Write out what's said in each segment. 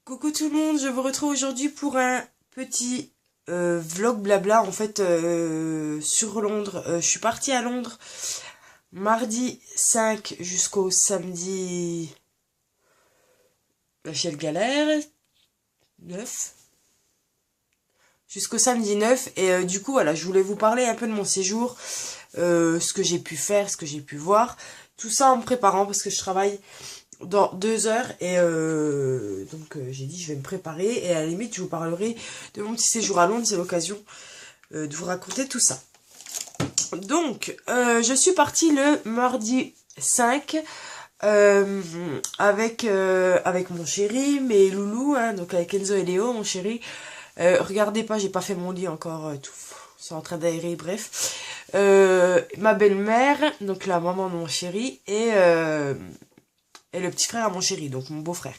Coucou tout le monde, je vous retrouve aujourd'hui pour un petit vlog blabla en fait sur Londres. Je suis partie à Londres mardi 5 jusqu'au samedi Michel Galère 9 jusqu'au samedi 9 et du coup voilà, je voulais vous parler un peu de mon séjour, ce que j'ai pu faire, ce que j'ai pu voir, tout ça en me préparant parce que je travaille dans 2 heures et donc j'ai dit je vais me préparer et à la limite je vous parlerai de mon petit séjour à Londres, c'est l'occasion de vous raconter tout ça. Donc je suis partie le mardi 5 avec mon chéri, mes loulous, hein, donc avec Enzo et Léo, mon chéri. Regardez pas, j'ai pas fait mon lit encore, tout, c'est en train d'aérer, bref. Ma belle-mère, donc la maman de mon chéri, et le petit frère à mon chéri, donc mon beau-frère.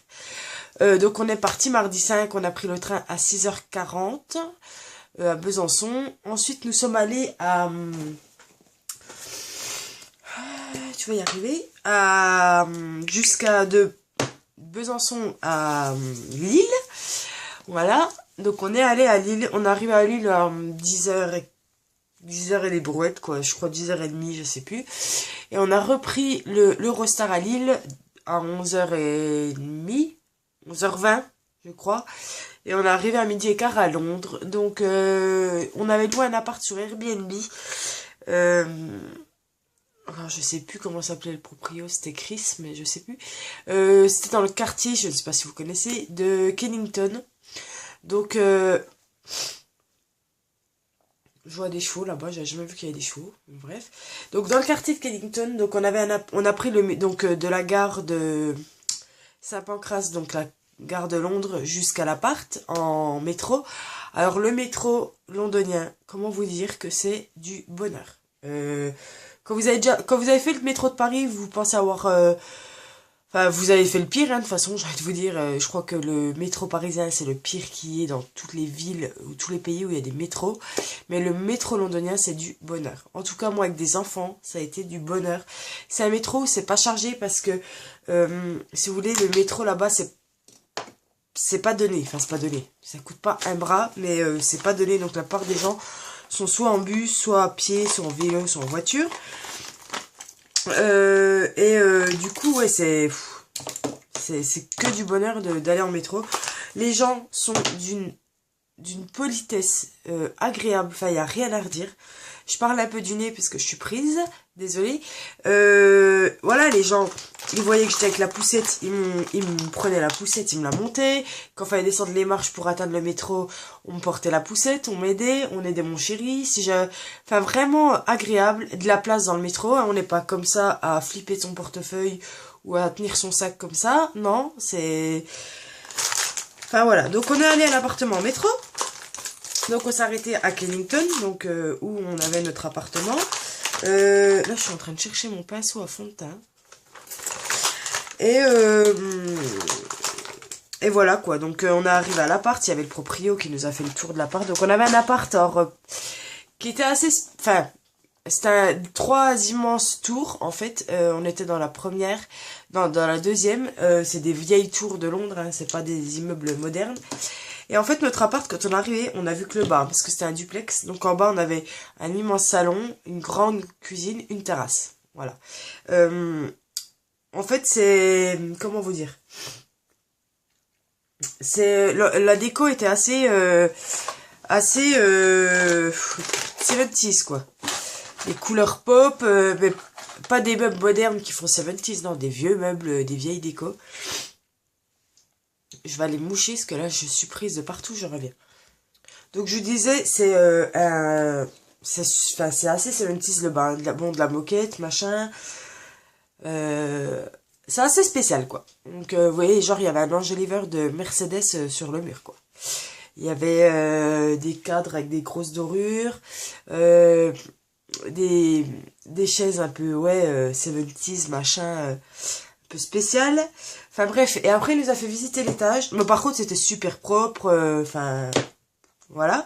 Donc on est parti mardi 5, on a pris le train à 6h40 à Besançon. Ensuite nous sommes allés à... tu vas y arriver. Jusqu'à de Besançon à Lille. Voilà. Donc on est allé à Lille, on est arrivé à Lille à 10h et des brouettes, quoi. Je crois 10h30, je sais plus. Et on a repris l'Eurostar à Lille à 11h30, 11h20, je crois. Et on est arrivé à midi et quart à Londres. Donc, on avait loué un appart sur Airbnb. Alors, je sais plus comment s'appelait le proprio, c'était Chris, mais je sais plus. C'était dans le quartier, je ne sais pas si vous connaissez, de Kennington. Donc, je vois des chevaux là-bas, j'avais jamais vu qu'il y avait des chevaux. Bref. Donc dans le quartier de Kennington, donc on a pris de la gare de Saint-Pancras, donc la gare de Londres jusqu'à l'appart en métro. Alors le métro londonien, comment vous dire que c'est du bonheur. Quand vous avez fait le métro de Paris, vous pensez avoir enfin, vous avez fait le pire, hein, de toute façon, j'ai envie de vous dire, je crois que le métro parisien, c'est le pire qui est dans toutes les villes ou tous les pays où il y a des métros. Mais le métro londonien, c'est du bonheur. En tout cas, moi, avec des enfants, ça a été du bonheur. C'est un métro où c'est pas chargé parce que, si vous voulez, le métro là-bas, c'est pas donné. Enfin, c'est pas donné. Ça coûte pas un bras, mais c'est pas donné. Donc, la part des gens sont soit en bus, soit à pied, soit en vélo, soit en voiture. Du coup, ouais, c'est que du bonheur d'aller en métro. Les gens sont d'une politesse agréable. Enfin, il n'y a rien à redire. Je parle un peu du nez parce que je suis prise. Désolée. Voilà, les gens, ils voyaient que j'étais avec la poussette. Ils me prenaient la poussette, ils me la montaient. Quand il fallait descendre les marches pour atteindre le métro, on me portait la poussette, on m'aidait, on aidait mon chéri. Enfin, vraiment agréable. De la place dans le métro. Hein, on n'est pas comme ça à flipper son portefeuille ou à tenir son sac comme ça. Non, c'est... Enfin, voilà. Donc, on est allé à l'appartement en métro. Donc, on s'est arrêté à Kennington, donc où on avait notre appartement. Là, je suis en train de chercher mon pinceau à fond de teint. Et voilà, quoi. Donc, on est arrivé à l'appart. Il y avait le proprio qui nous a fait le tour de l'appart. Donc, on avait un appart, qui était assez... Enfin, c'était 3 immenses tours, en fait. On était dans la première. Non, dans la deuxième. C'est des vieilles tours de Londres, hein, c'est pas des immeubles modernes. Et en fait, notre appart, quand on est arrivé, on a vu que le bas, parce que c'était un duplex. Donc en bas, on avait un immense salon, une grande cuisine, une terrasse. Voilà. En fait, c'est... Comment vous dire? La déco était assez... 70s, quoi. Les couleurs pop, mais pas des meubles modernes qui font 70s, non, des vieux meubles, des vieilles décos. Je vais aller me moucher parce que là je suis prise de partout, je reviens. Donc je vous disais, c'est c'est assez 70s le bain, de la moquette, machin. C'est assez spécial quoi. Donc vous voyez, genre il y avait un enjoliveur de Mercedes sur le mur quoi. Il y avait des cadres avec des grosses dorures, des chaises un peu ouais 70s machin, un peu spécial. Enfin bref, et après il nous a fait visiter l'étage. Mais par contre c'était super propre, enfin voilà.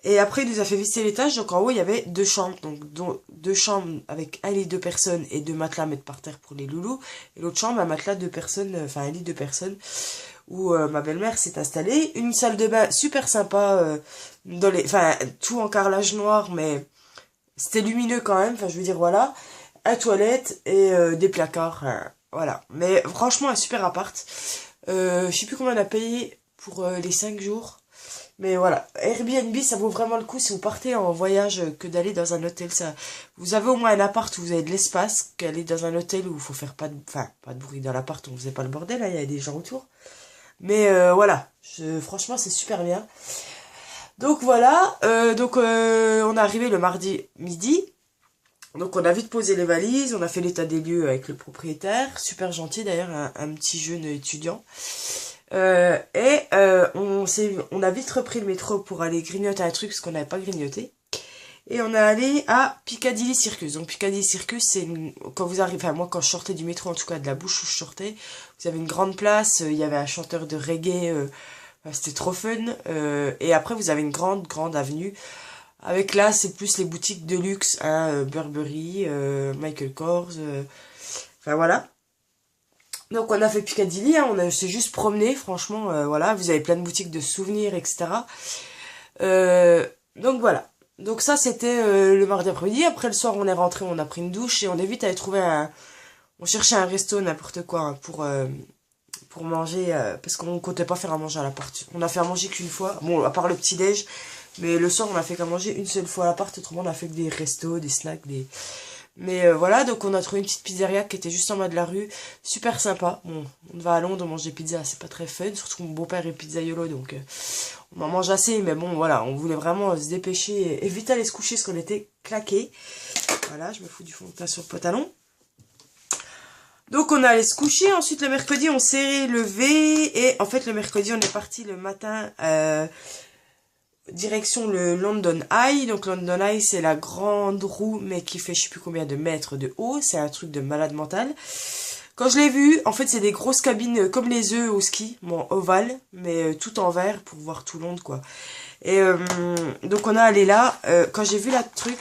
Et après il nous a fait visiter l'étage, donc en haut il y avait 2 chambres, donc 2 chambres avec un lit 2 personnes et 2 matelas à mettre par terre pour les loulous. Et l'autre chambre un matelas 2 personnes, enfin un lit 2 personnes où ma belle-mère s'est installée. Une salle de bain super sympa, enfin, tout en carrelage noir, mais c'était lumineux quand même, enfin, je veux dire, voilà. Un toilette et des placards, voilà. Mais franchement, un super appart. Je sais plus combien on a payé pour les 5 jours. Mais voilà, Airbnb, ça vaut vraiment le coup si vous partez en voyage que d'aller dans un hôtel. Ça, vous avez au moins un appart où vous avez de l'espace, qu'aller dans un hôtel où il faut faire enfin, pas de bruit dans l'appart, on faisait pas le bordel, là, il y a des gens autour. Mais voilà, franchement, c'est super bien. Donc voilà, on est arrivé le mardi midi. Donc on a vite posé les valises, on a fait l'état des lieux avec le propriétaire, super gentil d'ailleurs, un petit jeune étudiant. On a vite repris le métro pour aller grignoter un truc parce qu'on n'avait pas grignoté. Et on est allé à Piccadilly Circus. Donc Piccadilly Circus, c'est quand vous arrivez, enfin moi quand je sortais du métro, en tout cas de la bouche où je sortais, vous avez une grande place, il y avait un chanteur de reggae, c'était trop fun. Et après vous avez une grande avenue. Avec là, c'est plus les boutiques de luxe, hein, Burberry, Michael Kors, enfin voilà. Donc on a fait Piccadilly, hein, on s'est juste promené, franchement, voilà, vous avez plein de boutiques de souvenirs, etc. Donc voilà. Donc ça c'était le mardi après-midi. Après le soir on est rentré, on a pris une douche et on est vite allé trouver on cherchait un resto, n'importe quoi, hein, pour manger, parce qu'on comptait pas faire à manger à l'appart. On a fait à manger qu'une fois, bon à part le petit-déj, mais le soir on a fait qu'à manger une seule fois à l'appart, autrement on a fait que des restos, des snacks, Mais voilà, donc on a trouvé une petite pizzeria qui était juste en bas de la rue, super sympa. Bon, on va à Londres, on mange des pizzas, c'est pas très fun, surtout que mon beau-père est pizzaiolo, donc on en mange assez, mais bon, voilà, on voulait vraiment se dépêcher et vite aller se coucher parce qu'on était claqués. Voilà, je me fous du fond de teint sur le pantalon. Donc on est allé se coucher, ensuite le mercredi on s'est levé, et en fait le mercredi on est parti le matin... direction le London Eye. Donc London Eye c'est la grande roue mais qui fait je sais plus combien de mètres de haut, c'est un truc de malade mental. Quand je l'ai vu, en fait c'est des grosses cabines comme les œufs au ski, bon ovales, mais tout en verre pour voir tout Londres quoi. Et donc on est allé là, quand j'ai vu la truc,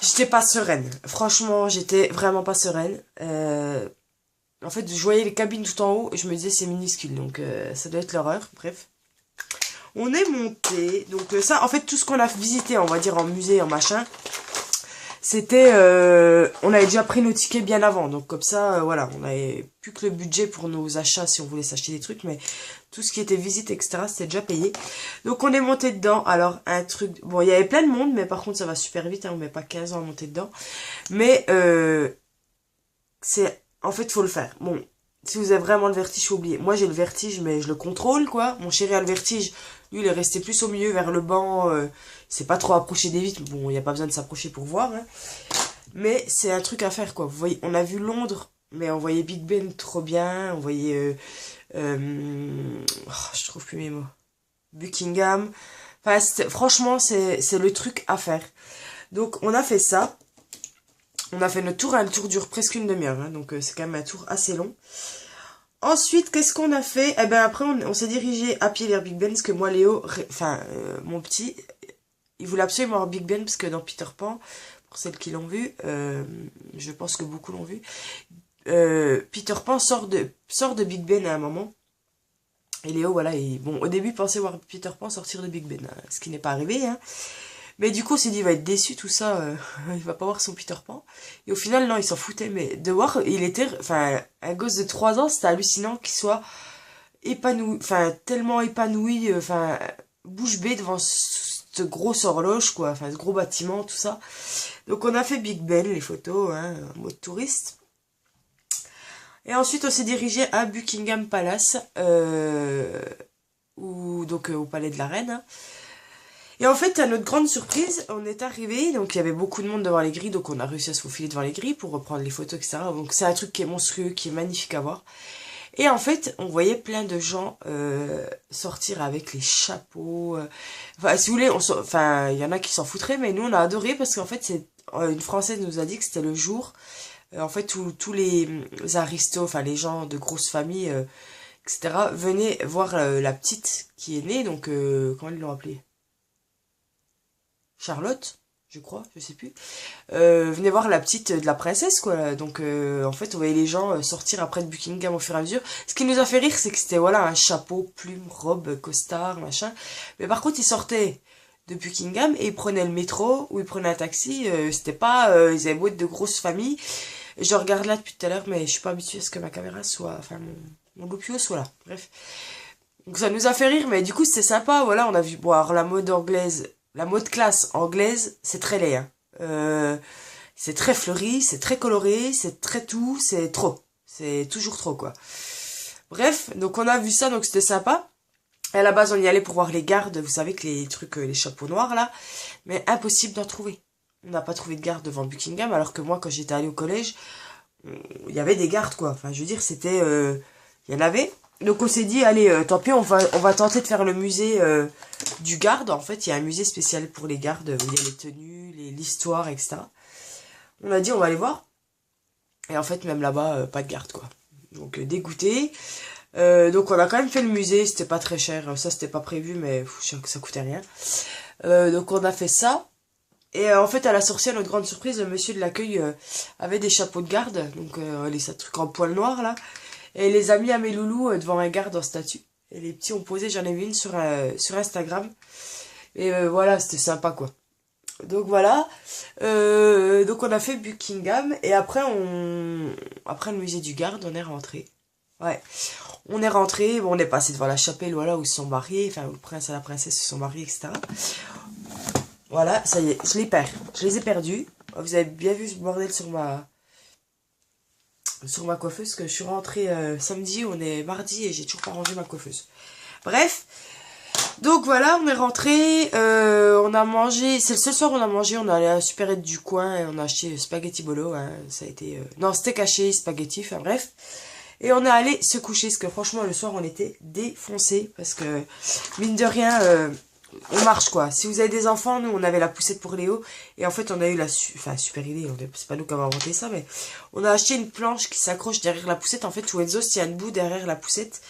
j'étais pas sereine, franchement j'étais vraiment pas sereine. En fait je voyais les cabines tout en haut et je me disais c'est minuscule, donc ça doit être l'horreur, bref. On est monté, donc ça, en fait, tout ce qu'on a visité, on va dire, en musée, en machin, c'était, on avait déjà pris nos tickets bien avant, donc comme ça, voilà, on avait plus que le budget pour nos achats si on voulait s'acheter des trucs, mais tout ce qui était visite, etc., c'était déjà payé. Donc on est monté dedans, alors un truc, bon, il y avait plein de monde, mais par contre ça va super vite, hein, on met pas 15 ans à monter dedans, mais en fait, faut le faire. Bon, si vous avez vraiment le vertige, faut oublier. Moi, j'ai le vertige, mais je le contrôle, quoi. Mon chéri a le vertige. Lui, il est resté plus au milieu, vers le banc. Il s'est pas trop approché des vitres. Bon, il n'y a pas besoin de s'approcher pour voir. Hein. Mais c'est un truc à faire, quoi. Vous voyez, on a vu Londres, mais on voyait Big Ben trop bien. On voyait... je trouve plus mes mots. Buckingham. Enfin, franchement, c'est le truc à faire. Donc, on a fait ça. On a fait notre tour, hein, le tour dure presque une demi-heure, hein, donc c'est quand même un tour assez long. Ensuite, qu'est-ce qu'on a fait? Eh ben après, on s'est dirigé à pied vers Big Ben, parce que moi, Léo, mon petit, il voulait absolument voir Big Ben, parce que dans Peter Pan, pour celles qui l'ont vu, je pense que beaucoup l'ont vu, Peter Pan sort de Big Ben à un moment. Et Léo, voilà, bon, au début, il pensait voir Peter Pan sortir de Big Ben, hein, ce qui n'est pas arrivé, hein. Mais du coup, on s'est dit, il va être déçu, tout ça, il va pas voir son Peter Pan. Et au final, non, il s'en foutait, mais de voir, il était, enfin, un gosse de 3 ans, c'était hallucinant qu'il soit épanoui, enfin, tellement épanoui, enfin, bouche bée devant cette grosse horloge, quoi, enfin, ce gros bâtiment, tout ça. Donc, on a fait Big Ben, les photos, hein, en mode touriste. Et ensuite, on s'est dirigé à Buckingham Palace, donc, au palais de la reine, hein. Et en fait, à notre grande surprise, on est arrivé, donc il y avait beaucoup de monde devant les grilles, donc on a réussi à se faufiler devant les grilles pour reprendre les photos, etc. Donc c'est un truc qui est monstrueux, qui est magnifique à voir. Et en fait, on voyait plein de gens sortir avec les chapeaux. Enfin, si vous voulez, enfin, il y en a qui s'en foutraient, mais nous on a adoré parce qu'en fait, une Française nous a dit que c'était le jour, en fait, où tous les aristos, enfin les gens de grosses familles, etc., venaient voir la petite qui est née, donc comment ils l'ont appelée? Charlotte, je crois, je sais plus, venait voir la petite de la princesse, quoi. Donc, en fait, on voyait les gens sortir après de Buckingham au fur et à mesure. Ce qui nous a fait rire, c'est que c'était, voilà, un chapeau, plume, robe, costard, machin. Mais par contre, ils sortaient de Buckingham et ils prenaient le métro ou ils prenaient un taxi. C'était pas, ils avaient beau être de grosses familles. Je regarde là depuis tout à l'heure, mais je suis pas habituée à ce que ma caméra soit, enfin, mon loupio soit là. Bref. Donc ça nous a fait rire, mais du coup c'était sympa, voilà, on a vu boire la mode anglaise, la mode classe anglaise, c'est très laid, hein. C'est très fleuri, c'est très coloré, c'est très tout, c'est trop. C'est toujours trop, quoi. Bref, donc on a vu ça, donc c'était sympa. Et à la base, on y allait pour voir les gardes, vous savez que les trucs, les chapeaux noirs, là, mais impossible d'en trouver. On n'a pas trouvé de garde devant Buckingham, alors que moi, quand j'étais allée au collège, il y avait des gardes, quoi. Enfin, je veux dire, c'était... il y en avait. Donc on s'est dit, allez, tant pis, on va tenter de faire le musée du garde. En fait, il y a un musée spécial pour les gardes, où il y a les tenues, l'histoire, etc. On a dit, on va aller voir. Et en fait, même là-bas, pas de garde, quoi. Donc, dégoûté. Donc, on a quand même fait le musée, c'était pas très cher. Ça, c'était pas prévu, mais ça coûtait rien. Donc, on a fait ça. Et en fait, à la sorcière, notre grande surprise, le monsieur de l'accueil avait des chapeaux de garde. Donc, les trucs en poil noir, là. Et les a mis à mes loulous devant un garde en statue. Et les petits ont posé, j'en ai vu une sur Instagram. Et voilà, c'était sympa, quoi. Donc voilà. Donc on a fait Buckingham. Et après, après le musée du garde, on est rentré. Ouais. On est rentré, bon, on est passé devant la chapelle, voilà, où ils se sont mariés. Enfin, où le prince et la princesse se sont mariés, etc. Voilà, ça y est, je les perds. Je les ai perdus. Vous avez bien vu ce bordel sur ma coiffeuse, que je suis rentrée samedi, on est mardi et j'ai toujours pas rangé ma coiffeuse. Bref, donc voilà, on est rentré, on a mangé, c'est le seul soir où on a mangé, on est allé à la supérette du coin et on a acheté spaghetti bolo, hein, ça a été, non, steak haché, spaghetti, enfin bref. Et on est allé se coucher, parce que franchement le soir on était défoncés, parce que mine de rien, on marche, quoi. Si vous avez des enfants, nous on avait la poussette pour Léo, et en fait on a eu super idée, c'est pas nous qui avons inventé ça, mais on a acheté une planche qui s'accroche derrière la poussette, en fait, où Enzo se tient debout derrière la poussette,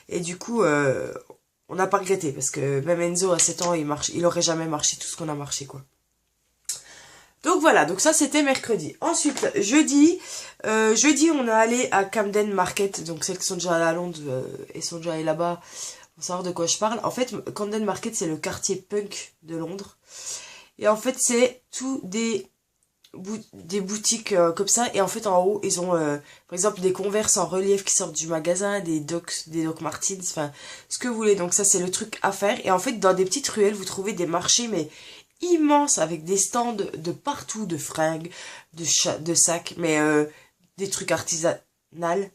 et du coup on n'a pas regretté, parce que même Enzo à 7 ans il aurait jamais marché tout ce qu'on a marché, quoi. Donc voilà, donc ça c'était mercredi. Ensuite, jeudi, on est allé à Camden Market, donc celles qui sont déjà allées à Londres et sont déjà allées là-bas, pour savoir de quoi je parle. En fait, Camden Market, c'est le quartier punk de Londres. Et en fait, c'est tout des boutiques comme ça. Et en fait, en haut, ils ont, par exemple, des Converse en relief qui sortent du magasin, des Doc Martens, enfin, ce que vous voulez. Donc ça, c'est le truc à faire. Et en fait, dans des petites ruelles, vous trouvez des marchés, mais immenses, avec des stands de partout, de fringues, de sacs, mais des trucs artisanal.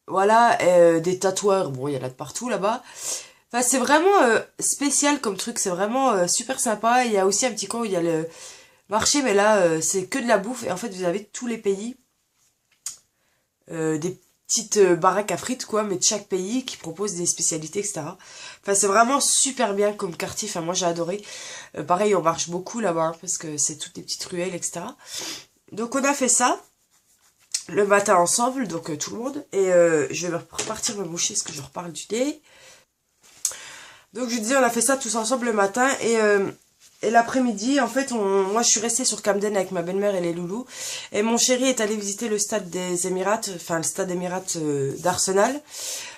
Voilà, des tatoueurs, bon, il y en a de partout là-bas. Enfin, c'est vraiment spécial comme truc, c'est vraiment super sympa. Il y a aussi un petit coin où il y a le marché, mais là, c'est que de la bouffe. Et en fait, vous avez tous les pays, des petites baraques à frites, quoi, mais de chaque pays qui proposent des spécialités, etc. Enfin, c'est vraiment super bien comme quartier. Enfin, moi, j'ai adoré. Pareil, on marche beaucoup là-bas, hein, parce que c'est toutes des petites ruelles, etc. Donc, on a fait ça le matin ensemble, donc tout le monde. Et je vais repartir me moucher, parce que je reparle du thé. Donc je disais, on a fait ça tous ensemble le matin et l'après-midi, en fait, moi je suis restée sur Camden avec ma belle-mère et les loulous. Et mon chéri est allé visiter le stade des Émirats, enfin le stade Émirats d'Arsenal,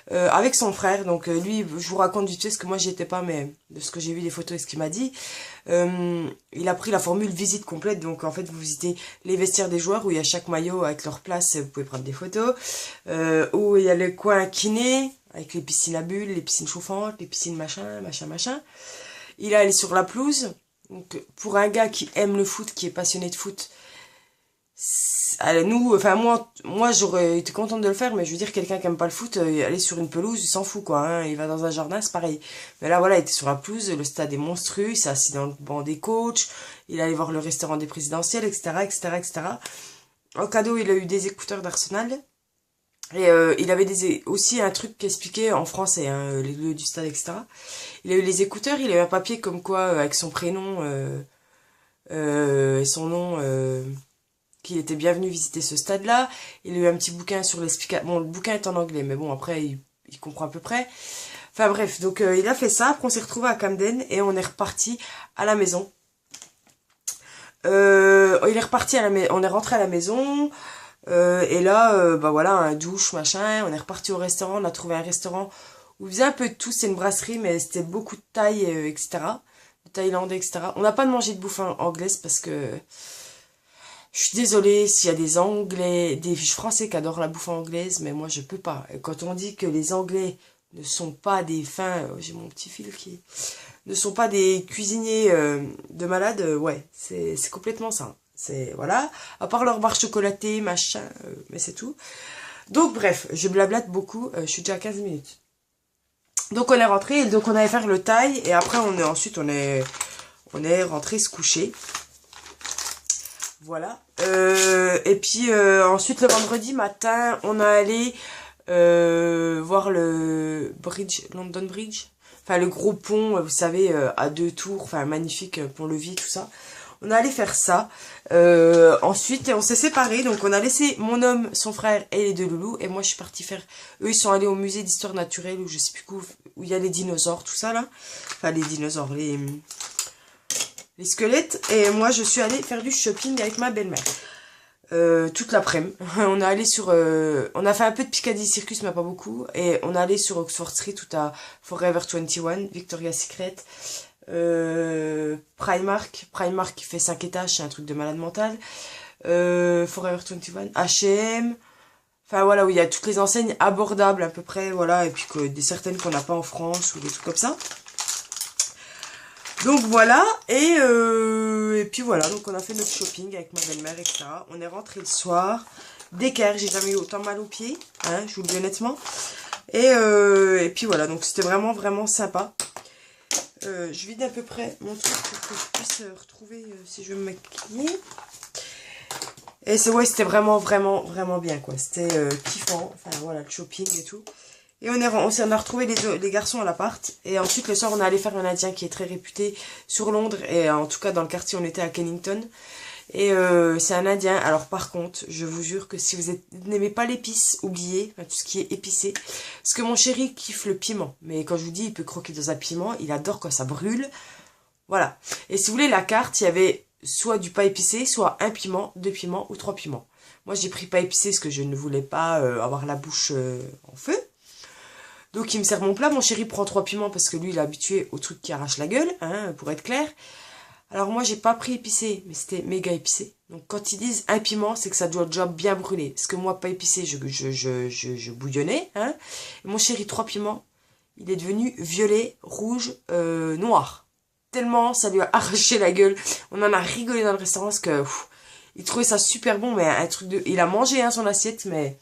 avec son frère. Donc lui, je vous raconte du tout ce que moi j'y étais pas, mais de ce que j'ai vu des photos et ce qu'il m'a dit. Il a pris la formule visite complète, donc en fait vous visitez les vestiaires des joueurs où il y a chaque maillot avec leur place, vous pouvez prendre des photos, où il y a le coin kiné, avec les piscines à bulles, les piscines chauffantes, les piscines machin. Il est allé sur la pelouse. Donc, pour un gars qui aime le foot, qui est passionné de foot, nous, enfin moi j'aurais été contente de le faire, mais je veux dire, quelqu'un qui aime pas le foot, aller sur une pelouse, il s'en fout, quoi, hein, il va dans un jardin, c'est pareil. Mais là, voilà, il était sur la pelouse, le stade est monstrueux, il s'est assis dans le banc des coachs, il allait voir le restaurant des présidentielles, etc. En cadeau, il a eu des écouteurs d'Arsenal. Et il avait aussi un truc qui expliquait en français, hein, les lieux du stade, etc. Il a eu les écouteurs, il a eu un papier comme quoi, avec son prénom et son nom, qu'il était bienvenu visiter ce stade-là. Il a eu un petit bouquin sur l'explication. Bon, le bouquin est en anglais, mais bon, après, il comprend à peu près. Enfin bref, donc il a fait ça, après on s'est retrouvé à Camden et on est reparti à la maison. Il est reparti à la maison, on est rentré à la maison, et là, bah voilà, un douche, machin, on est reparti au restaurant, on a trouvé un restaurant où il faisait un peu de tout, c'est une brasserie, mais c'était beaucoup de thaï, etc., de thaïlandais, etc. On n'a pas mangé de bouffe anglaise parce que je suis désolée s'il y a des Anglais, des Français qui adorent la bouffe anglaise, mais moi je peux pas. Et quand on dit que les Anglais ne sont pas des fins, j'ai mon petit fil qui ne sont pas des cuisiniers de malades, ouais, c'est complètement ça. C'est voilà, à part leur barre chocolatée, machin, mais c'est tout. Donc bref, je blablate beaucoup, je suis déjà à 15 minutes. Donc on est rentré, et donc on allait faire le thaï et après ensuite on est rentré se coucher. Voilà. Et puis ensuite le vendredi matin, on a allé voir le bridge, London Bridge. Enfin le gros pont, vous savez, à 2 tours, enfin magnifique pont-levis, tout ça. On est allé faire ça. Ensuite, on s'est séparés. Donc, on a laissé mon homme, son frère et les deux loulous. Et moi, je suis partie faire... Eux, ils sont allés au musée d'histoire naturelle où je sais plus où il y a les dinosaures, tout ça, là. Enfin, les dinosaures, les squelettes. Et moi, je suis allée faire du shopping avec ma belle-mère. Toute l'après-midi. On est allé sur... on a fait un peu de Piccadilly Circus, mais pas beaucoup. Et on est allé sur Oxford Street, tout à Forever 21, Victoria's Secret... Primark qui fait 5 étages, c'est un truc de malade mental. Forever 21, H&M, enfin voilà, où il y a toutes les enseignes abordables à peu près, voilà, et puis des certaines qu'on n'a pas en France ou des trucs comme ça. Donc voilà, et puis voilà, donc on a fait notre shopping avec ma belle-mère, etc. On est rentré le soir, d'équerre, j'ai jamais eu autant mal aux pieds, hein, je vous le dis honnêtement. Et puis voilà, donc c'était vraiment vraiment sympa. Je vide à peu près mon truc pour que je puisse retrouver si je veux me maquiller. Et ouais, c'était vraiment, vraiment, vraiment bien, quoi. C'était kiffant. Enfin, voilà, le shopping et tout. Et on a retrouvé les garçons à l'appart. Et ensuite, le soir, on est allé faire un Indien qui est très réputé sur Londres. Et en tout cas, dans le quartier, on était à Kennington. Et c'est un Indien. Alors par contre, je vous jure que si vous n'aimez pas l'épice, oubliez, enfin, tout ce qui est épicé. Parce que mon chéri kiffe le piment. Mais quand je vous dis, il peut croquer dans un piment. Il adore quand ça brûle. Voilà. Et si vous voulez, la carte, il y avait soit du pas épicé, soit un piment, 2 piments ou 3 piments. Moi, j'ai pris pas épicé parce que je ne voulais pas avoir la bouche en feu. Donc il me sert mon plat. Mon chéri prend 3 piments parce que lui, il est habitué au truc qui arrache la gueule, hein, pour être clair. Alors moi, j'ai pas pris épicé, mais c'était méga épicé. Donc quand ils disent un piment, c'est que ça doit déjà bien brûler. Parce que moi, pas épicé, je bouillonnais. Hein. Et mon chéri, 3 piments, il est devenu violet, rouge, noir. Tellement ça lui a arraché la gueule. On en a rigolé dans le restaurant parce que il trouvait ça super bon, mais un truc de... Il a mangé hein, son assiette, mais